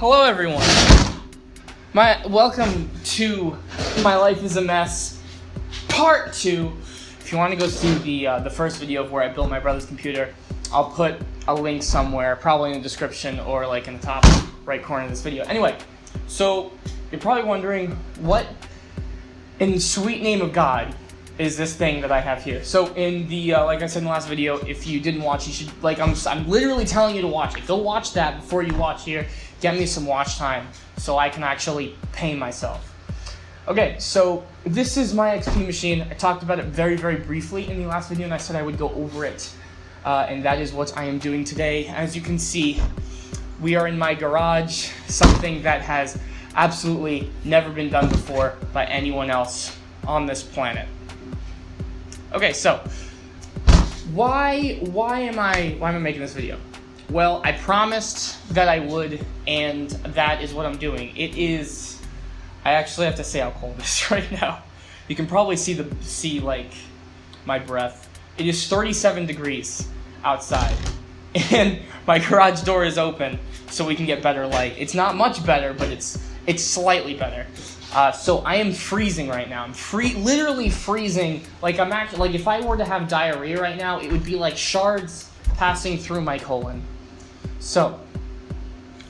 Hello everyone. Welcome to My Life is a Mess Part 2. If you want to go see the first video of where I built my brother's computer, I'll put a link somewhere, probably in the description or like in the top right corner of this video. Anyway, so you're probably wondering what in the sweet name of God is this thing that I have here. So in the like I said in the last video, if you didn't watch, you should, like, I'm literally telling you to watch it. Go watch that before you watch here. Get me some watch time so I can actually pay myself. Okay, so this is my XP machine. I talked about it very, very briefly in the last video, and I said I would go over it. And that is what I am doing today. As you can see, we are in my garage, something that has absolutely never been done before by anyone else on this planet. Okay, so why am I making this video? Well, I promised that I would, and that is what I'm doing. It is, I actually have to say how cold it is right now. You can probably see like my breath. It is 37 degrees outside, and my garage door is open so we can get better light. It's not much better, but it's slightly better. So I am freezing right now. I'm literally freezing. Like I'm actually, like if I were to have diarrhea right now, it would be like shards passing through my colon. So,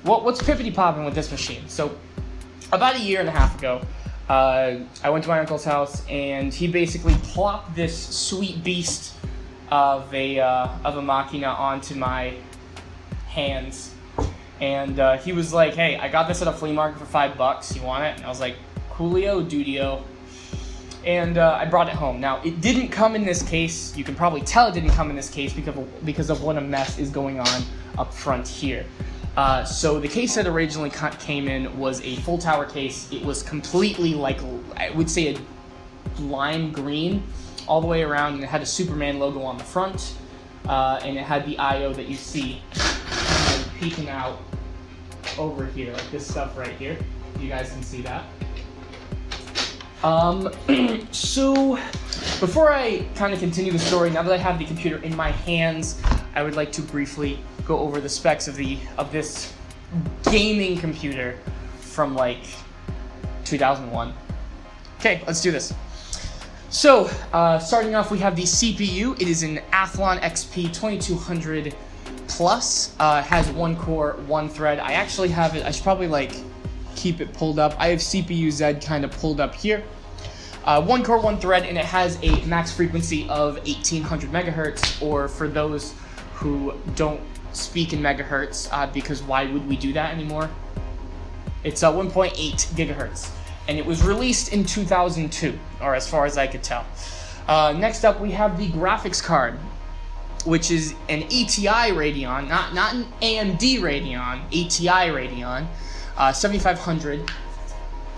what's pippity popping with this machine? So, about a year and a half ago, I went to my uncle's house, and he basically plopped this sweet beast of a machina onto my hands, and he was like, "Hey, I got this at a flea market for $5. You want it?" And I was like, "Coolio, dudio." And I brought it home. Now, it didn't come in this case. You can probably tell it didn't come in this case because of what a mess is going on up front here. So the case that originally came in was a full tower case. It was completely, like, I would say a lime green all the way around, and it had a Superman logo on the front, and it had the I/O that you see kind of peeking out over here, like this stuff right here. You guys can see that. So before I kind of continue the story, now that I have the computer in my hands, I would like to briefly go over the specs of this gaming computer from like 2001. Okay, let's do this. So starting off, we have the CPU. It is an Athlon XP 2200 plus. Has 1 core, 1 thread. I actually have it. I should probably like keep it pulled up. I have CPU Z kind of pulled up here. 1 core, 1 thread, and it has a max frequency of 1800 megahertz, or for those who don't speak in megahertz, because why would we do that anymore? It's 1.8 gigahertz, and it was released in 2002, or as far as I could tell. Next up, we have the graphics card, which is an ATI Radeon, not an AMD Radeon, ATI Radeon, 7500.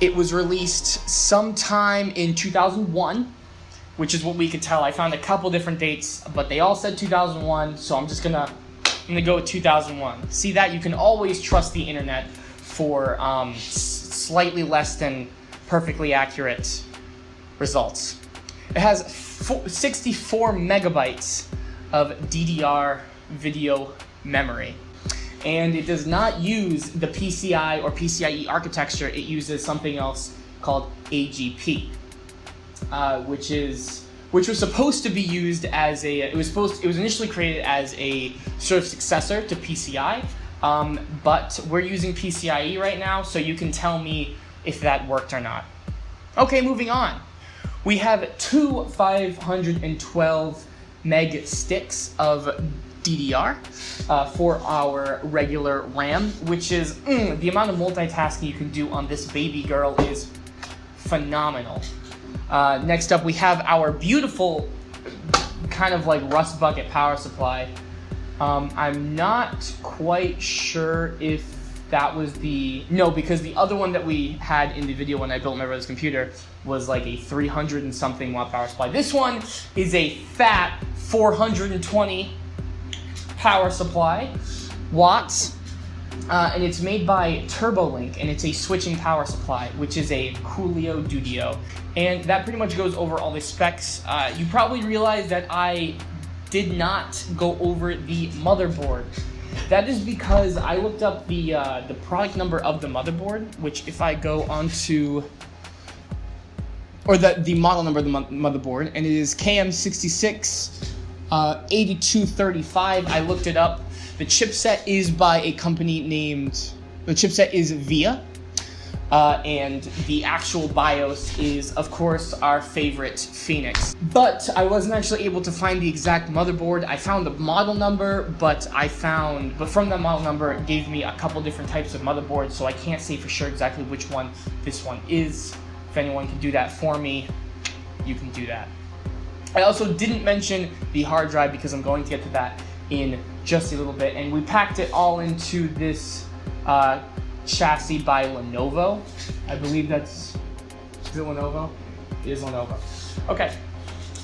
It was released sometime in 2001, which is what we could tell. I found a couple different dates, but they all said 2001, so I'm gonna go with 2001. See that? You can always trust the internet for slightly less than perfectly accurate results. It has 64 megabytes of DDR video memory. And it does not use the PCI or PCIe architecture. It uses something else called AGP, which was supposed to be used as it was initially created as a sort of successor to PCI, but we're using PCIe right now, so you can tell me if that worked or not. Okay, moving on. We have two 512 meg sticks of DDR for our regular RAM, which is the amount of multitasking you can do on this baby girl is phenomenal. Next up, we have our beautiful kind of like rust bucket power supply. I'm not quite sure if that was because the other one that we had in the video when I built my brother's computer was like a 300 and something watt power supply. This one is a fat 420 power supply watts, and it's made by TurboLink, and it's a switching power supply, which is a Coolio Dudio. And that pretty much goes over all the specs. You probably realize that I did not go over the motherboard. That is because I looked up the product number of the motherboard, which if I go onto, or the model number of the motherboard, and it is KM668235. I looked it up. The chipset is by a company named, the chipset is VIA, and the actual BIOS is, of course, our favorite Phoenix. But I wasn't actually able to find the exact motherboard. I found the model number, but from that model number, it gave me a couple different types of motherboards, so I can't say for sure exactly which one this one is. If anyone can do that for me, you can do that. I also didn't mention the hard drive because I'm going to get to that in just a little bit, and we packed it all into this chassis by Lenovo. I believe is it Lenovo? It is Lenovo. Okay.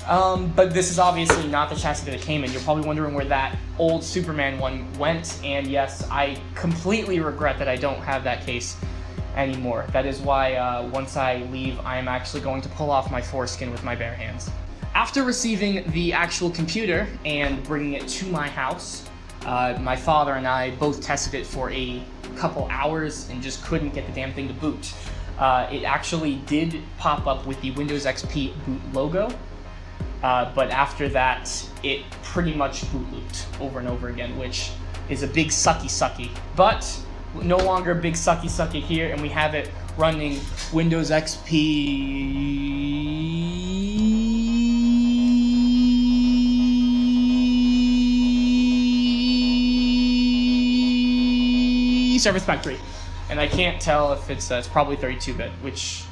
But this is obviously not the chassis that it came in. You're probably wondering where that old Superman one went, and yes, I completely regret that I don't have that case anymore. That is why once I leave, I am actually going to pull off my foreskin with my bare hands. After receiving the actual computer and bringing it to my house, my father and I both tested it for a couple hours and just couldn't get the damn thing to boot. It actually did pop up with the Windows XP boot logo, but after that, it pretty much boot looped over and over again, which is a big sucky. But no longer big sucky here, and we have it running Windows XP Service Pack 3. And I can't tell if it's probably 32-bit, which,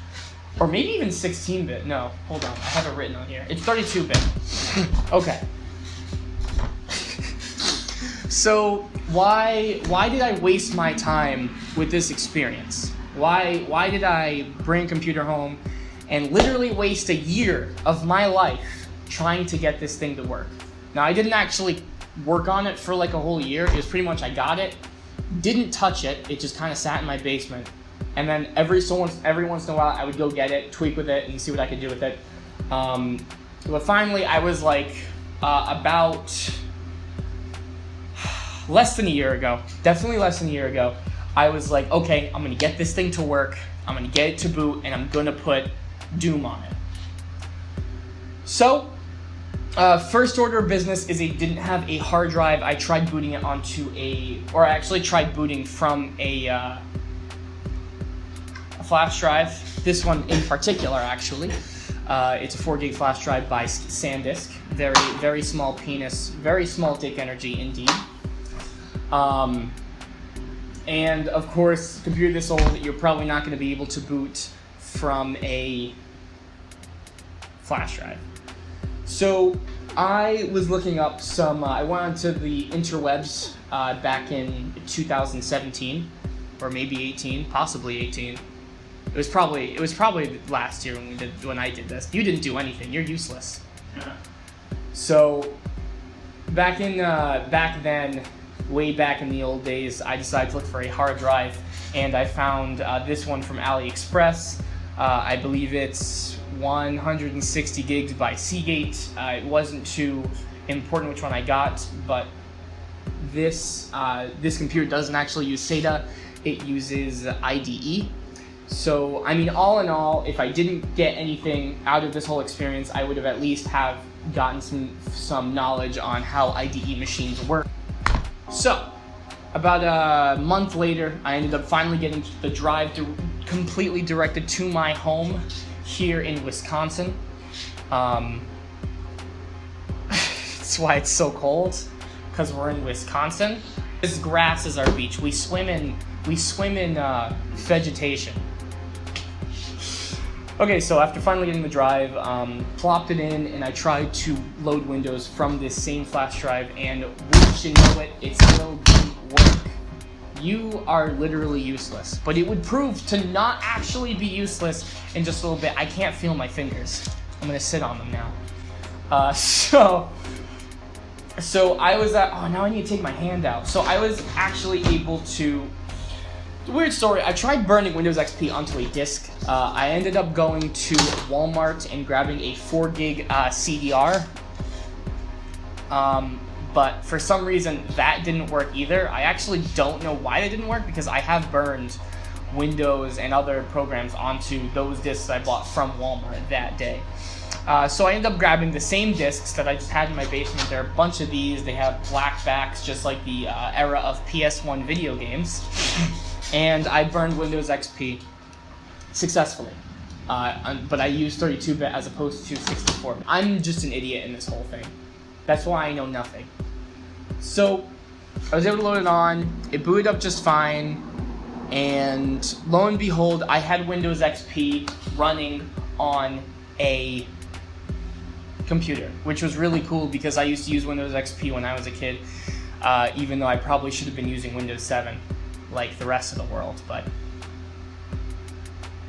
or maybe even 16-bit. No, hold on, I have it written on here. It's 32-bit. Okay. So why did I waste my time with this experience? Why did I bring a computer home and literally waste a year of my life trying to get this thing to work? Now, I didn't actually work on it for like a whole year. It was pretty much I got it, didn't touch it. It just kind of sat in my basement. And then every once in a while, I would go get it, tweak with it, and see what I could do with it. But finally, I was like about less than a year ago, definitely less than a year ago, I was like, okay, I'm gonna get this thing to work, I'm gonna get it to boot, and I'm gonna put Doom on it. So, first order of business is it didn't have a hard drive. I tried booting it onto I actually tried booting from a flash drive. This one in particular, actually. It's a 4 gig flash drive by SanDisk. Very, very small penis, very small dick energy indeed. And of course, computer this old, you're probably not going to be able to boot from a flash drive. So I was looking up some, I went onto the interwebs back in 2017, or maybe 18, possibly 18. It was probably last year when I did this. You didn't do anything. You're useless. So back then, way back in the old days, I decided to look for a hard drive, and I found this one from AliExpress. I believe it's 160 gigs by Seagate. It wasn't too important which one I got, but this computer doesn't actually use SATA. It uses IDE. So, I mean, all in all, if I didn't get anything out of this whole experience, I would have at least have gotten some knowledge on how IDE machines work. So, about a month later, I ended up finally getting the drive completely directed to my home here in Wisconsin. That's why it's so cold, because we're in Wisconsin. This grass is our beach. We swim in vegetation. Okay, so after finally getting the drive, plopped it in, and I tried to load Windows from this same flash drive, and wouldn't you know it, it still didn't work. You are literally useless. But it would prove to not actually be useless in just a little bit. I can't feel my fingers. I'm gonna sit on them now. So I was at, oh, now I need to take my hand out. So I was actually able to, weird story, I tried burning Windows XP onto a disk. I ended up going to Walmart and grabbing a 4 gig CDR. but for some reason that didn't work either. I actually don't know why they didn't work, because I have burned Windows and other programs onto those disks I bought from Walmart that day. So I ended up grabbing the same disks that I just had in my basement. There are a bunch of these. They have black backs, just like the era of PS1 video games. And I burned Windows XP successfully. But I used 32-bit as opposed to 64. I'm just an idiot in this whole thing. That's why I know nothing. So I was able to load it on. It booted up just fine. And lo and behold, I had Windows XP running on a computer, which was really cool because I used to use Windows XP when I was a kid, even though I probably should have been using Windows 7 like the rest of the world, but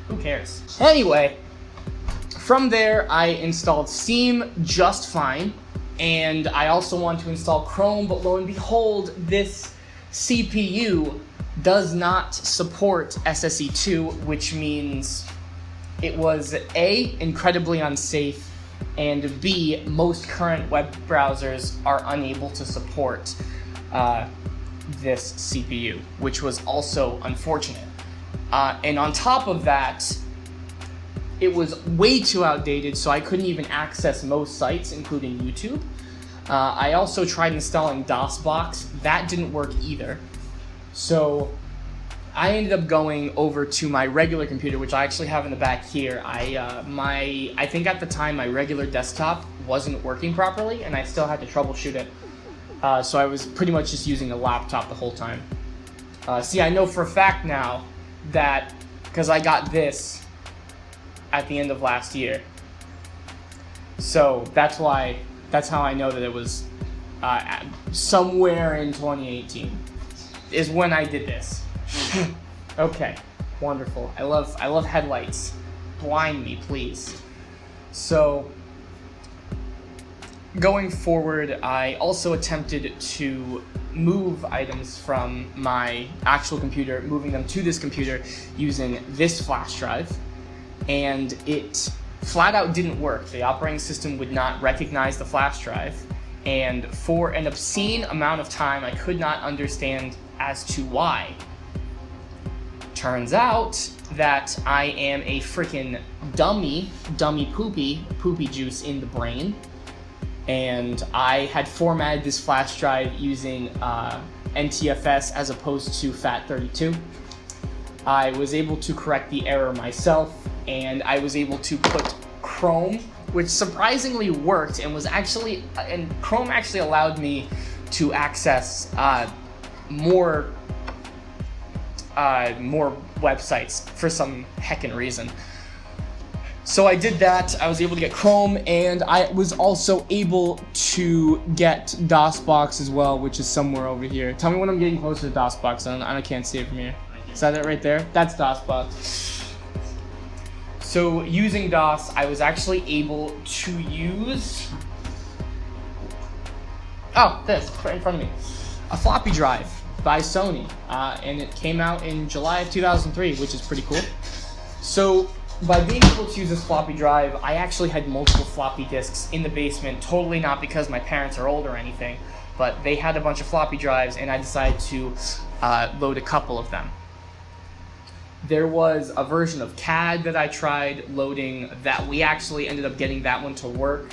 who cares? Anyway, from there I installed Steam just fine, and I also wanted to install Chrome, but lo and behold, this CPU does not support SSE2, which means it was A, incredibly unsafe, and B, most current web browsers are unable to support this CPU, which was also unfortunate. And on top of that, it was way too outdated, so I couldn't even access most sites, including YouTube. I also tried installing DOSBox. That didn't work either. So I ended up going over to my regular computer, which I actually have in the back here. I think at the time my regular desktop wasn't working properly, and I still had to troubleshoot it. So I was pretty much just using a laptop the whole time. See, I know for a fact now that, because I got this at the end of last year. So that's how I know that it was somewhere in 2018 is when I did this. Okay, wonderful. I love headlights. Blind me, please. So going forward, I also attempted to move items from my actual computer, moving them to this computer using this flash drive, and it flat out didn't work. The operating system would not recognize the flash drive, and for an obscene amount of time I could not understand as to why. Turns out that I am a freaking dummy poopy juice in the brain, and I had formatted this flash drive using NTFS as opposed to FAT32. I was able to correct the error myself, and I was able to put Chrome, which surprisingly worked, and Chrome actually allowed me to access more websites for some heckin' reason. So I did that. I was able to get Chrome, and I was also able to get DOSBox as well, which is somewhere over here. Tell me when I'm getting closer to DOSBox. I can't see it from here. Is that it right there? That's DOSBox. So using DOS, I was actually able to use this right in front of me, a floppy drive by Sony, and it came out in July of 2003, which is pretty cool. So by being able to use this floppy drive, I actually had multiple floppy disks in the basement, totally not because my parents are old or anything, but they had a bunch of floppy drives, and I decided to load a couple of them. There was a version of CAD that I tried loading that we actually ended up getting that one to work,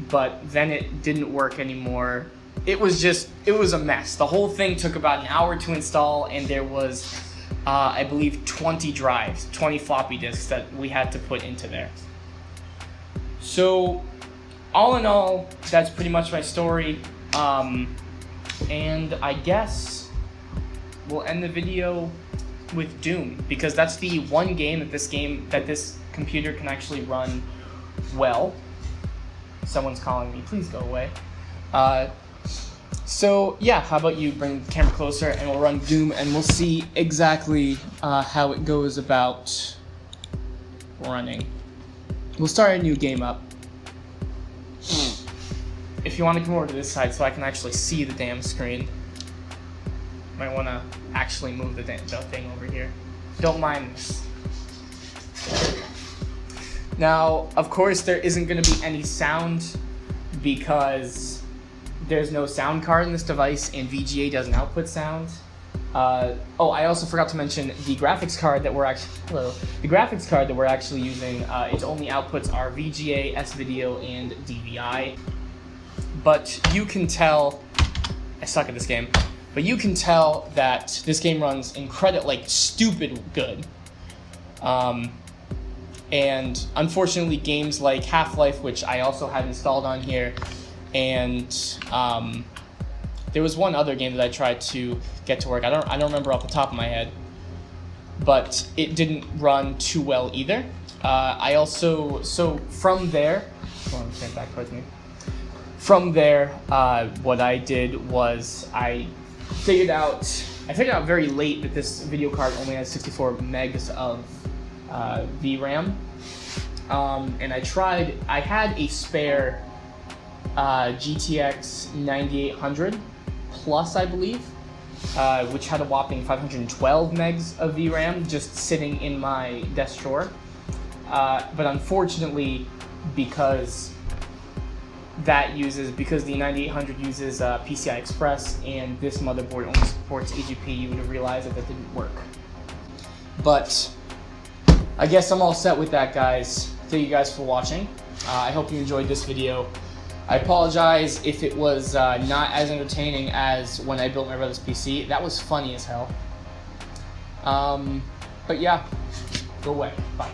but then it didn't work anymore. It was a mess. The whole thing took about an hour to install, and there was, I believe, 20 drives, 20 floppy disks that we had to put into there. So, all in all, that's pretty much my story. And I guess we'll end the video with Doom, because that's the one game that this computer can actually run well. Someone's calling me. Please go away. So yeah, how about you bring the camera closer and we'll run Doom, and we'll see exactly how it goes about running. We'll start a new game up. If you want to come over to this side so I can actually see the damn screen. Might want to actually move the thing over here. Don't mind this. Now, of course, there isn't going to be any sound because there's no sound card in this device and VGA doesn't output sound. Oh, I also forgot to mention the graphics card that we're actually using. Its only outputs are VGA, S-Video, and DVI. But you can tell, I suck at this game. But you can tell that this game runs stupid good. And unfortunately, games like Half-Life, which I also had installed on here, and there was one other game that I tried to get to work. I don't remember off the top of my head, but it didn't run too well either. From there, stand back towards me. From there, what I did was I figured out very late that this video card only has 64 megs of VRAM, and I had a spare GTX 9800 Plus, I believe, which had a whopping 512 megs of VRAM just sitting in my desk drawer. But unfortunately, because the 9800 uses PCI Express and this motherboard only supports AGP, you would have realized that didn't work. But I guess I'm all set with that, guys. Thank you guys for watching. I hope you enjoyed this video. I apologize if it was not as entertaining as when I built my brother's PC. That was funny as hell. But yeah, go away. Bye.